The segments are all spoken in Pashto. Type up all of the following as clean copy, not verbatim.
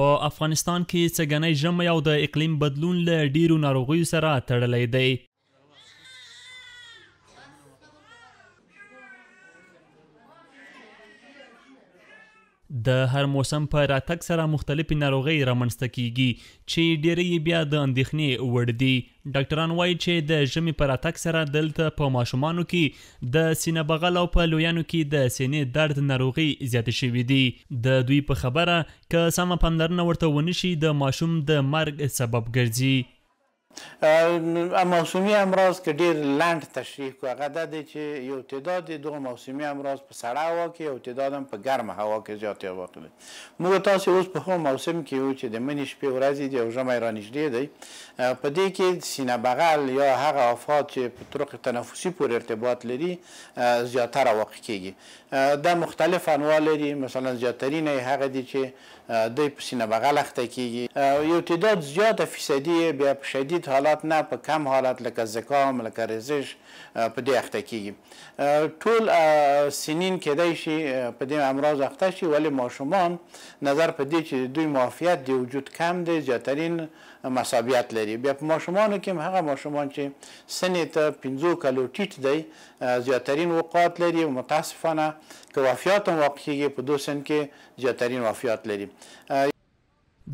په افغانستان کې څګنی ژمی او د اقلیم بدلون له ډیرو ناروغیو سره تړلی دی. د هر موسم په راتګ سره مختلفې ناروغۍ رامنځته کیږي چې ډیری یې بیا د اندېښنې وړ دي. ډاکټران وایي چې د ژمي په راتګ سره دلته په ماشومانو کې د سینه بغل او په لویانو کې د سینې درد ناروغۍ زیاتې شوي دي. د دوی په خبره که سمه پاملرنه ورته ونشي د ماشوم د مرګ سبب ګرځي. موسمي امراض که ډیر لنډ تشریح کړو هغه دا دی چې یو تعداد دغه موسمي امراض په سړه هوا کې یو تعداد هم په ګرمه هوا کې زیات واقع دي. موږ تاسو اوس په کوم موسم کې یو چې د مني شپې ورځې دي او ژمی رانږدې دی، په دې کې سینه بغل یا هغه آفات چې په طرق تنفسي پورې ارتباط لري زیاتره واقع کیږي. دا مختلف انواع لري. مثلا زیاترین یې هغه دي چې دوی په سینه بغل اخته کیږي. یو تعداد زیاته فیصدي بیا په شدید حالات نه په کم حالات لکه زکام لکه ریزش په دې اخته کیږي. ټول سنین کېدای شي په دې امراض اخته شي، ولی ماشومان نظر په دې چې دوی معافیت د وجود کم دی زیاترین مصابیت لري. بیا په ماشومانو کې هم هغه ماشومان چې سنې ته 15 کلو ټیټ دی زیاترین وقات لري او متاسفانه که وفیات هم واقع کیږي په 2 سن کې زیاترین وفیات لري.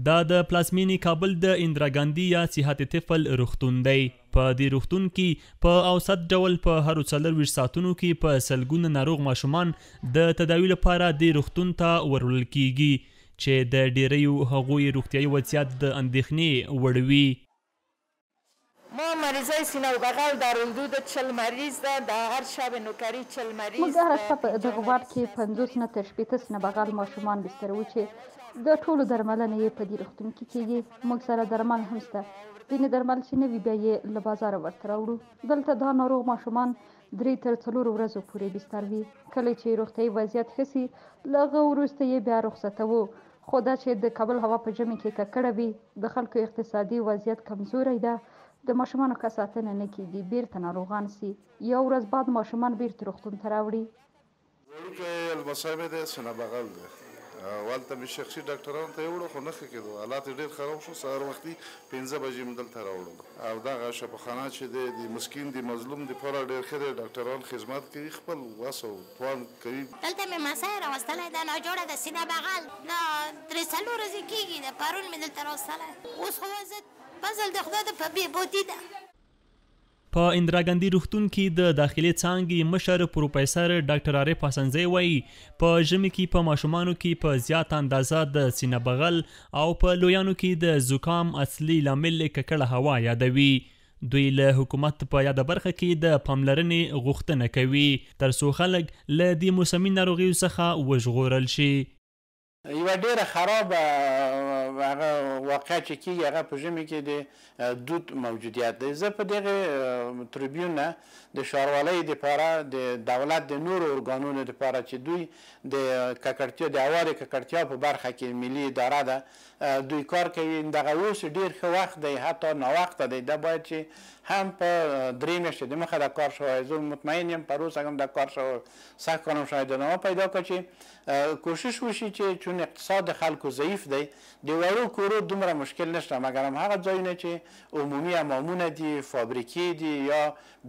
دا د پلازمینې کابل د اندرا ګاندي یا صحت طفل روغتون دی. په دې روغتون کې په اوسط ډول په هرو 24 ساعتونو کې په سلګونه ناروغ ماشومان د تداوي لپاره دې روغتون ته ورول کیږي چې د ډیریو هغوی روغتیایي وضعیت د اندېښنې وړ وي. ما مریضای سینه و بغل در حدود 40 مریض ده. در هر شب نوکری 40 مریض موږ هره شپه په دغه وارډ کې 50 نه تر 60 سینه بغل ماشومان بستر وو چې د ټولو درملنه یې په دې روغتون کې کیږي. موږ سره درمل هم شته. ځینې درمل چې نه وي بیا یې له بازاره ورته راوړو. دلته دا ناروغ ماشومان 3 تر 4 ورځو پورې بستر وي. کله چې روغتیایي وضعیت ښه سي له هغه وروسته یې بیا رخصتوو. خو دا چې د کابل هوا په ژمي کې ککړه وي، د خلکو اقتصادي وضعیت کمزوری ده، د ماشومانو که ساتنه نه کیږي بیرته ناروغان سي. یو ورځ بعد ماشومان بیرته روغتون ته راوړي. وړوکی المصابې دی سینه بغل دی. والته مې شخصي ډاکټرانو ته یې وړو خو نه ښه کېدو، حالات یې ډېر خراب شو. سهار وختي 5 بجې مې دلته راوړو او دغه شفاخانه چې دی د مسکین د مظلوم دپاره ډېر ښه دی. ډاکټران خدمت کوي، خپل وس او توان کوي. دلته مې مسای راوستلی ده ناجوړه د سینه بغل نه 3 ورځې کېږي. د پرون مې دلته راوستلی، اوس خو زه فضل د خدای د په بېبودي ده. په اندرا ګاندي روغتون کې د داخلي څانګې مشر پروفیسر ډاکټر عارف حسنزی وایي په ژمي کې په ماشومانو کې په زیاته اندازه د سینه بغل او په لویانو کې د زکام اصلي لامل ککړه هوا یادوي. دوی له حکومت په یاده برخه کې د پاملرنې غوښتنه کوي ترڅو خلک له دې موسمي ناروغیو څخه وژغورل شي. یوه ډیره خراب هغه واقعه چې کیږي هغه په ژمي کې د دود موجودیت دی. زه په دغه تریبیون نه د ښاروالۍ دپاره د دولت د نورو ارګانونو دپاره چې دوی د ککړتیا د هوا د ککړتیا په برخه کې ملي اداره ده دوی کار کوي. دغه اوس ډیر ښه وخت دی، حتی ناوخته دی. دا باید چې هم په 3 میاشتې دمخه دا کار شوی. زه مطمئن یم پر اوسه هم دا کار شوی. سخت کار هم شاید ادامه پیدا کړي چې کوشش وشي چې چون اقتصاد خلکو ضعیف دی د وړو کورو دومره مشکل نشته، مګر هم هغه ځایونه چې عمومي حمامونه دي، فابریکې دي یا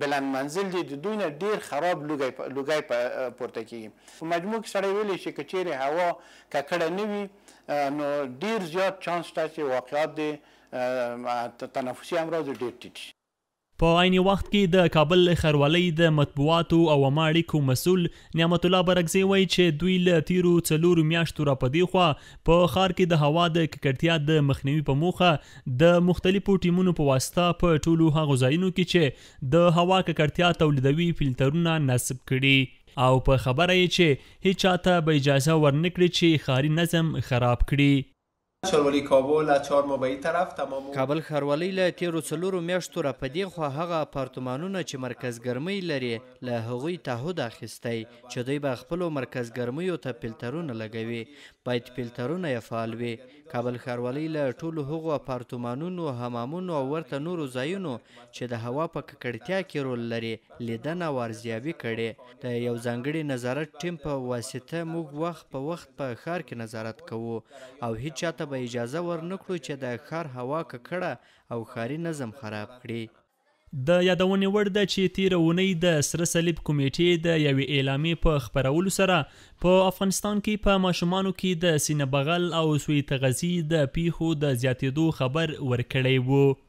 بلند منزل دي، د دوی نه ډېر خراب لوګی پورته کېږي. په مجموع کې سړی ویلی شي که چیرې هوا ککړه نه وي نو ډېر زیات چانس شته چې واقعات د تنفسي امراضو ډېر ټیټ شي. په عین وخت کې د کابل ښاروالۍ د مطبوعاتو او عامه اړیکو مسؤل نعمت الله برکزی وایي چې دوی له تیرو 4 میاشتو را په دې خوا په ښار کې د هوا د ککړتیا د مخنیوي په موخه د مختلفو ټیمونو په واسطه په ټولو هغو ځایونو کې چې د هوا ککړتیا تولیدوي فلټرونه نصب کړي او په خبره یې چې هیڅ چاته به اجازه ورنکړي چې ښاري نظم خراب کړي. ښاروالي کابل از 4 ماه به این طرف تمام کابل ښاروالۍ له تیرو 4 میاشتو را په دې خوا هغه اپارتمانونه چې مرکز ګرمۍ لري له هغوی تعهد اخیستی چې دوی به خپلو مرکز ګرمیو ته فلټرونه لګوي. باید فلټرونه یې فعال وي. کابل ښاروالۍ له ټولو هغو اپارتمانونو، حمامونو او ورته نورو ځایونو چې د هوا په ککړتیا کې رول لري لیدنه او ارزیابي کړې. د یو ځانګړي نظارت ټیم په واسطه موږ وخت په وخت په ښار کې نظارت کوو او هیڅ چاته به به اجازه ورنکړو چې د ښار هوا ککړه او ښاري نظم خراب کړي. د یادونې وړ ده چې تیره اونۍ د سره صلیب کمیټې د یوې اعلامیې په خپرولو سره په افغانستان کې په ماشومانو کې د سینه بغل او سوی تغذي د پیښو د زیاتېدو خبر ورکړی و.